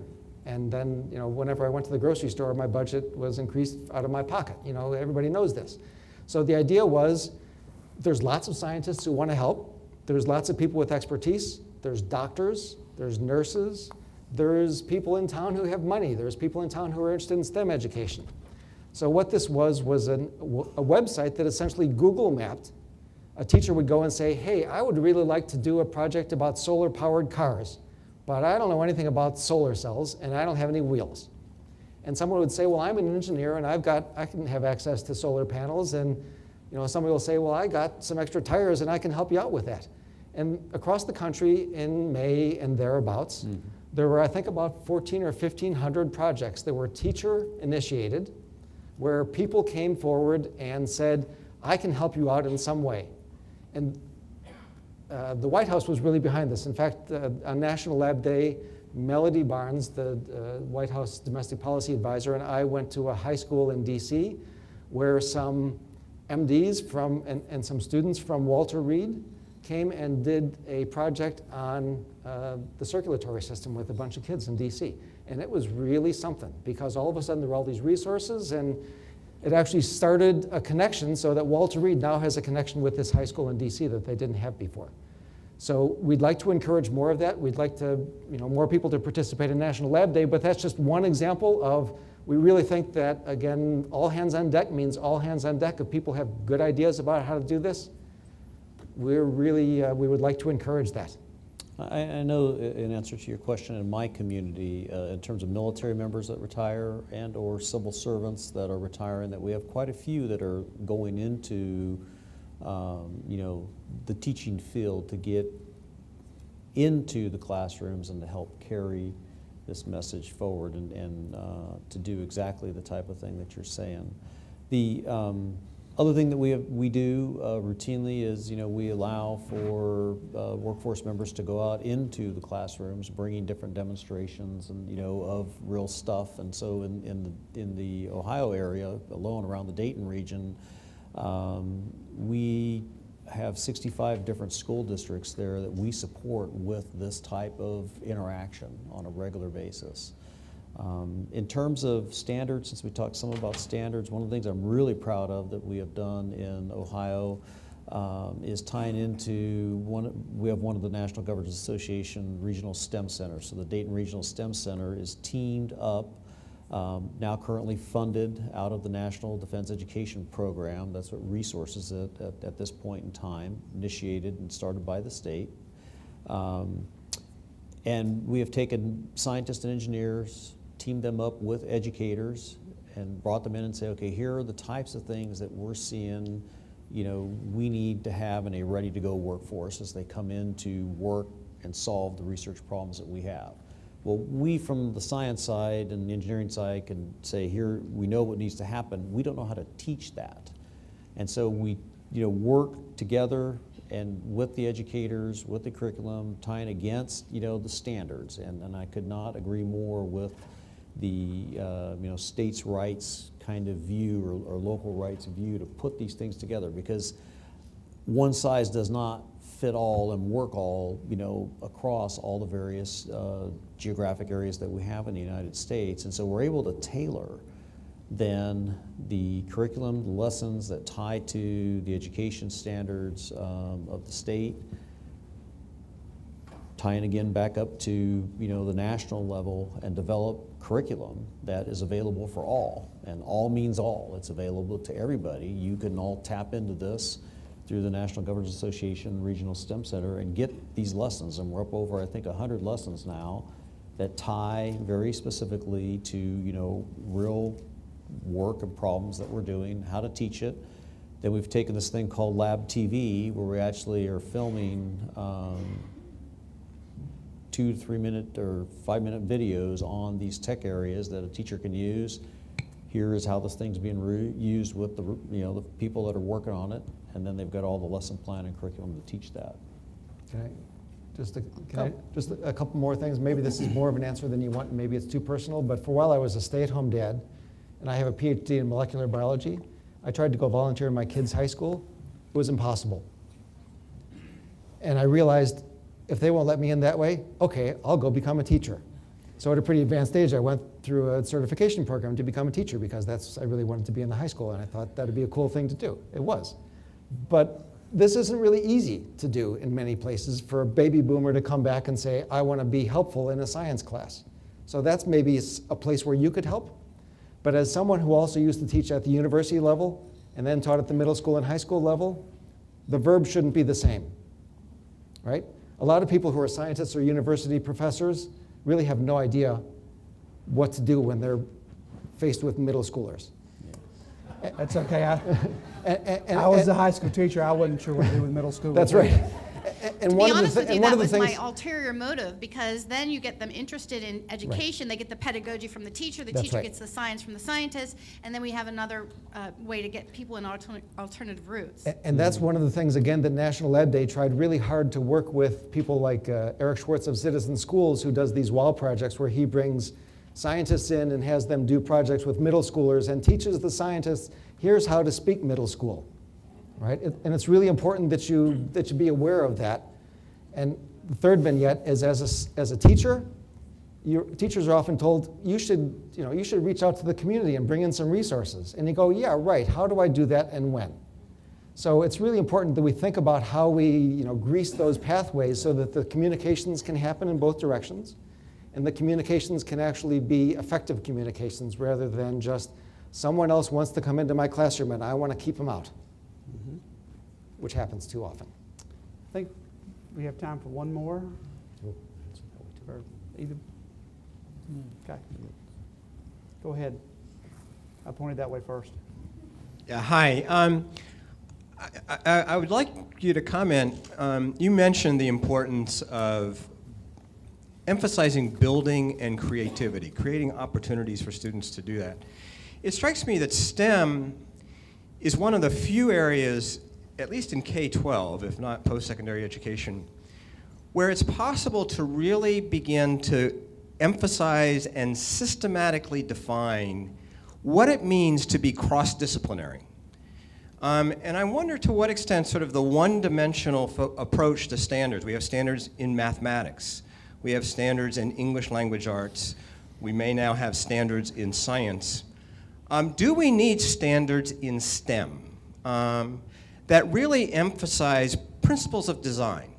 And then, whenever I went to the grocery store, my budget was increased out of my pocket. Everybody knows this. So the idea was there's lots of scientists who want to help. There's lots of people with expertise. There's doctors. There's nurses. There's people in town who have money. There's people in town who are interested in STEM education. So what this was a website that essentially Google mapped. A teacher would go and say, hey, I would really like to do a project about solar-powered cars, but I don't know anything about solar cells, and I don't have any wheels. And someone would say, well, I'm an engineer, and I can have access to solar panels, and somebody will say, well, I got some extra tires, and I can help you out with that. And across the country in May and thereabouts, there were, I think, about 1,400 or 1,500 projects that were teacher-initiated, where people came forward and said, I can help you out in some way. And the White House was really behind this. In fact, on National Lab Day, Melody Barnes, the White House Domestic Policy Advisor, and I went to a high school in DC where some MDs and some students from Walter Reed came and did a project on the circulatory system with a bunch of kids in DC. And it was really something, because all of a sudden there were all these resources, and it actually started a connection so that Walter Reed now has a connection with this high school in DC that they didn't have before. So we'd like to encourage more of that. We'd like to, more people to participate in National Lab Day, but that's just one example of, we really think that, again, all hands on deck means all hands on deck. If people have good ideas about how to do this, we would like to encourage that. I know, in answer to your question, in my community, in terms of military members that retire and or civil servants that are retiring, that we have quite a few that are going into, the teaching field to get into the classrooms and to help carry this message forward and to do exactly the type of thing that you're saying. The other thing that we do routinely is, we allow for workforce members to go out into the classrooms, bringing different demonstrations and of real stuff. And so in the Ohio area alone, around the Dayton region, we have 65 different school districts there that we support with this type of interaction on a regular basis. In terms of standards, since we talked some about standards, one of the things I'm really proud of that we have done in Ohio is tying into we have one of the National Governors Association regional STEM centers. So the Dayton Regional STEM Center is teamed up, now currently funded out of the National Defense Education Program. That's what resources it at this point in time, initiated and started by the state. And we have taken scientists and engineers, teamed them up with educators, and brought them in and say, okay, here are the types of things that we're seeing, we need to have in a ready-to-go workforce as they come in to work and solve the research problems that we have. Well, we from the science side and the engineering side can say, here, we know what needs to happen. We don't know how to teach that. And so we, work together and with the educators, with the curriculum, tying against, the standards. And I could not agree more with the, states' rights kind of view or local rights view to put these things together, because one size does not fit all and work all, across all the various geographic areas that we have in the United States. And so we're able to tailor then the curriculum, the lessons that tie to the education standards of the state, tying again back up to the national level, and develop curriculum that is available for all. And all means all. It's available to everybody. You can all tap into this through the National Governors Association Regional STEM Center and get these lessons. And we're up over, I think, 100 lessons now that tie very specifically to real work and problems that we're doing, how to teach it. Then we've taken this thing called Lab TV, where we actually are filming 2 2 to 3 minute or 5 minute videos on these tech areas that a teacher can use. Here is how this thing's being used with the, the people that are working on it, and then they've got all the lesson plan and curriculum to teach that. Just a couple more things. Maybe this is more of an answer than you want, and maybe it's too personal, but for a while I was a stay-at-home dad, and I have a PhD in molecular biology. I tried to go volunteer in my kids' high school. It was impossible. And I realized if they won't let me in that way, okay, I'll go become a teacher. So at a pretty advanced age, I went through a certification program to become a teacher because I really wanted to be in the high school, and I thought that'd be a cool thing to do. It was. But this isn't really easy to do in many places for a baby boomer to come back and say, I want to be helpful in a science class. So that's maybe a place where you could help. But as someone who also used to teach at the university level and then taught at the middle school and high school level, the verb shouldn't be the same, right? A lot of people who are scientists or university professors really have no idea what to do when they're faced with middle schoolers. That's okay. I was a high school teacher. I wasn't sure what to do with middle school. That's right. And To be honest with you, that was my things, ulterior motive, because then you get them interested in education. They get the pedagogy from the teacher That's right. gets the science from the scientist, and then we have another way to get people in alternative routes. and that's one of the things, again, that National Ed Day tried really hard to work with people like Eric Schwartz of Citizen Schools, who does these WOW projects where he brings scientists in and has them do projects with middle schoolers and teaches the scientists, here's how to speak middle school, right? And it's really important that you be aware of that. And the third vignette is as a teacher, teachers are often told, you should reach out to the community and bring in some resources. And you go, yeah, right, how do I do that and when? So it's really important that we think about how we grease those pathways so that the communications can happen in both directions. And the communications can actually be effective communications rather than just someone else wants to come into my classroom and I want to keep them out, which happens too often. I think we have time for one more. Or either. Okay. Go ahead. I pointed that way first. Yeah, hi. I would like you to comment. You mentioned the importance of emphasizing building and creativity, creating opportunities for students to do that. It strikes me that STEM is one of the few areas, at least in K-12, if not post-secondary education, where it's possible to really begin to emphasize and systematically define what it means to be cross-disciplinary. And I wonder to what extent sort of the one-dimensional approach to standards, we have standards in mathematics, we have standards in English language arts, we may now have standards in science. Do we need standards in STEM that really emphasize principles of design?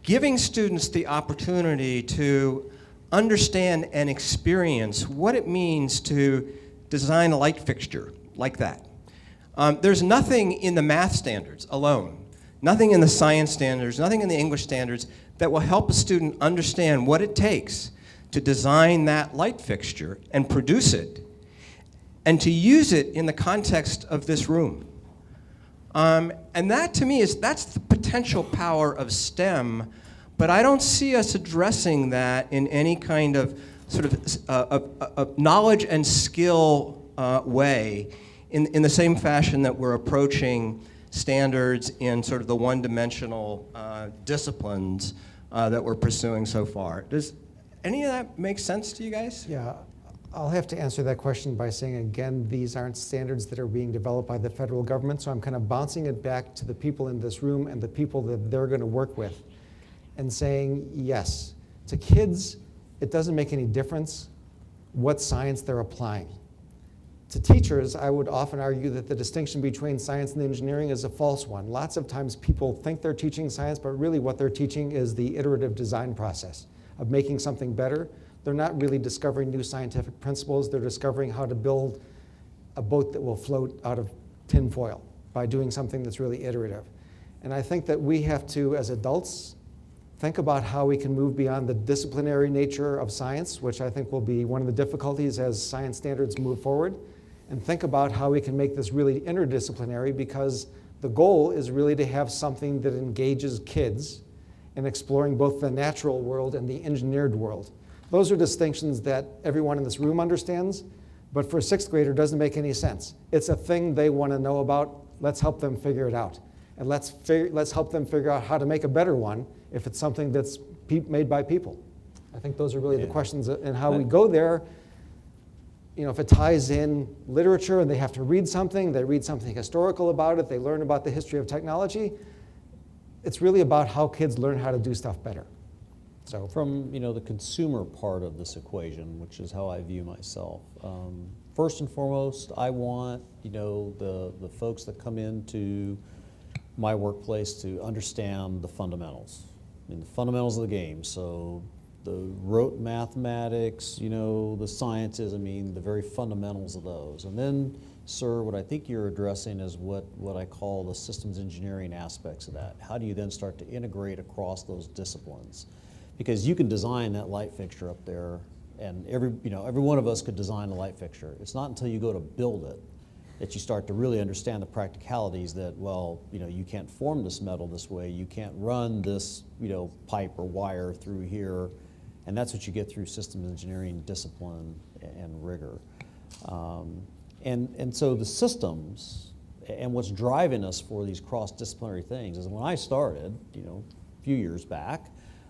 Giving students the opportunity to understand and experience what it means to design a light fixture like that. There's nothing in the math standards alone, nothing in the science standards, nothing in the English standards that will help a student understand what it takes to design that light fixture and produce it, and to use it in the context of this room. And that, to me, that's the potential power of STEM, but I don't see us addressing that in any kind of sort of knowledge and skill way in the same fashion that we're approaching standards in sort of the one-dimensional disciplines that we're pursuing so far. Does any of that make sense to you guys? Yeah, I'll have to answer that question by saying, again, these aren't standards that are being developed by the federal government, so I'm kind of bouncing it back to the people in this room and the people that they're going to work with and saying, yes, to kids, it doesn't make any difference what science they're applying. To teachers, I would often argue that the distinction between science and engineering is a false one. Lots of times people think they're teaching science, but really what they're teaching is the iterative design process of making something better. They're not really discovering new scientific principles. They're discovering how to build a boat that will float out of tin foil by doing something that's really iterative. And I think that we have to, as adults, think about how we can move beyond the disciplinary nature of science, which I think will be one of the difficulties as science standards move forward, and think about how we can make this really interdisciplinary, because the goal is really to have something that engages kids and exploring both the natural world and the engineered world. Those are distinctions that everyone in this room understands, but for a 6th grader it doesn't make any sense. It's a thing they want to know about. Let's help them figure it out. And let's help them figure out how to make a better one if it's something that's made by people. I think those are really the questions, and how we go there. You know, if it ties in literature and they have to read something, they read something historical about it, they learn about the history of technology, it's really about how kids learn how to do stuff better. So From the consumer part of this equation, which is how I view myself, first and foremost, I want the folks that come into my workplace to understand the fundamentals. I mean, the fundamentals of the game. So the rote mathematics, the sciences, the very fundamentals of those. And then, sir, what I think you're addressing is what I call the systems engineering aspects of that. How do you then start to integrate across those disciplines? Because you can design that light fixture up there, and every one of us could design a light fixture. It's not until you go to build it that you start to really understand the practicalities that, well, you can't form this metal this way, you can't run this, pipe or wire through here, and that's what you get through systems engineering discipline and rigor. And so the systems and what's driving us for these cross-disciplinary things is when I started, a few years back,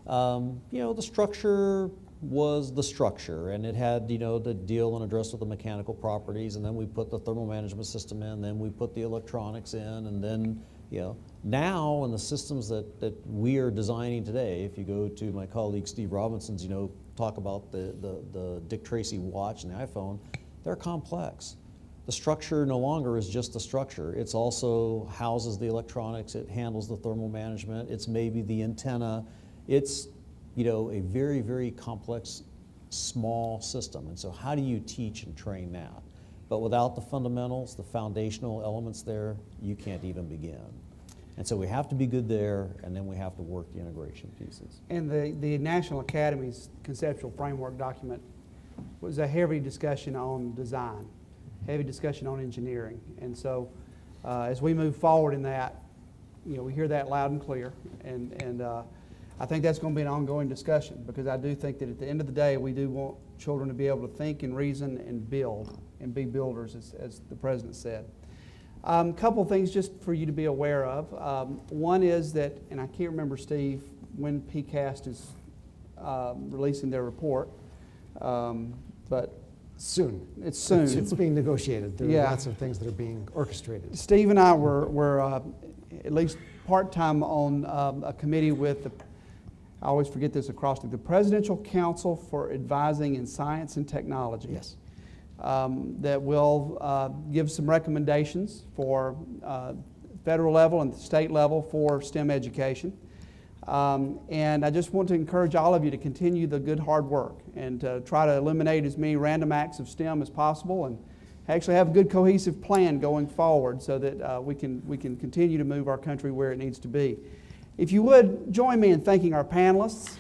the structure was the structure, and it had the deal and address with the mechanical properties, and then we put the thermal management system in, then we put the electronics in, and then now in the systems that we are designing today, if you go to my colleague Steve Robinson's talk about the Dick Tracy watch and the iPhone, they're complex. The structure no longer is just the structure. It's also houses the electronics, it handles the thermal management, it's maybe the antenna. It's a very, very complex, small system. And so how do you teach and train that? But without the fundamentals, the foundational elements there, you can't even begin. And so we have to be good there, and then we have to work the integration pieces. And the National Academy's conceptual framework document was a heavy discussion on design, heavy discussion on engineering. And so as we move forward in that, we hear that loud and clear. And I think that's going to be an ongoing discussion, because I do think that at the end of the day, we do want children to be able to think and reason and build and be builders, as the president said. A couple things just for you to be aware of. One is that, and I can't remember, Steve, when PCAST is releasing their report, but soon. It's soon. It's being negotiated. There are lots of things that are being orchestrated. Steve and I were at least part-time on a committee with I always forget this acrostic, the Presidential Council for Advising in Science and Technology. Yes. That will give some recommendations for federal level and state level for STEM education. And I just want to encourage all of you to continue the good hard work and to try to eliminate as many random acts of STEM as possible, and actually have a good cohesive plan going forward so that we can continue to move our country where it needs to be. If you would, join me in thanking our panelists.